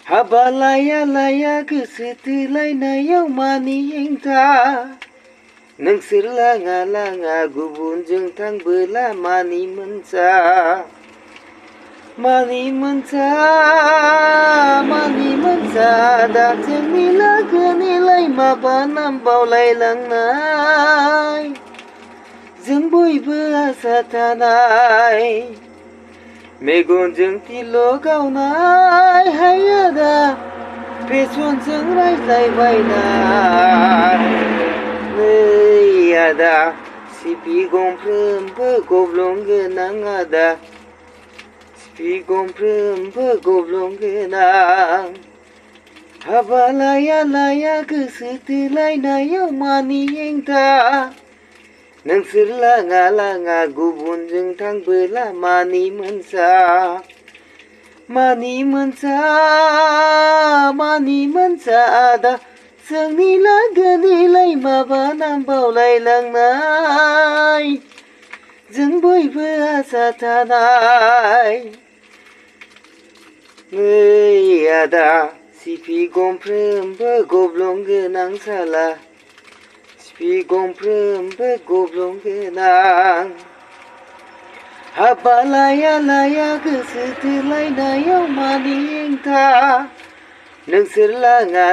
हाबा लाया लाया गोसो थोलायनायाव मानि हेंथा नोंसोर लाङा लाङा गुबुनजों थांबोला मानि मोनसा दा जोंनि लोगोनिलाय माबा नाम बावलायलांनाय जों बयबो आसा थानाय मेगनजों फिल' गावनाय हाय आदा फेसनजों रायज्लायबायनाय नै आदा सिपि गंफ्रोमबो गब्लं गोनां आदा सिपि गंफ्रोमबो गब्लं गोनां हाबा लाया लाया गोसो थोलायनायाव मानि हेंथा नोंसोर लाङा लाङा गुबुनजों थांबोला मानि मोनसा आदा जोंनि लोगोनिलाय माबा नाम बावलायलांनाय जों बयबो आसा थानाय नै आदा सिपि गंफ्रोमबो गब्लं गोनां साला सिपि गंफ्रोमबो गब्लं गोनां हाबा लाया लाया गोसो थोलायनायाव मानि हेंथा नोंसोर लाङा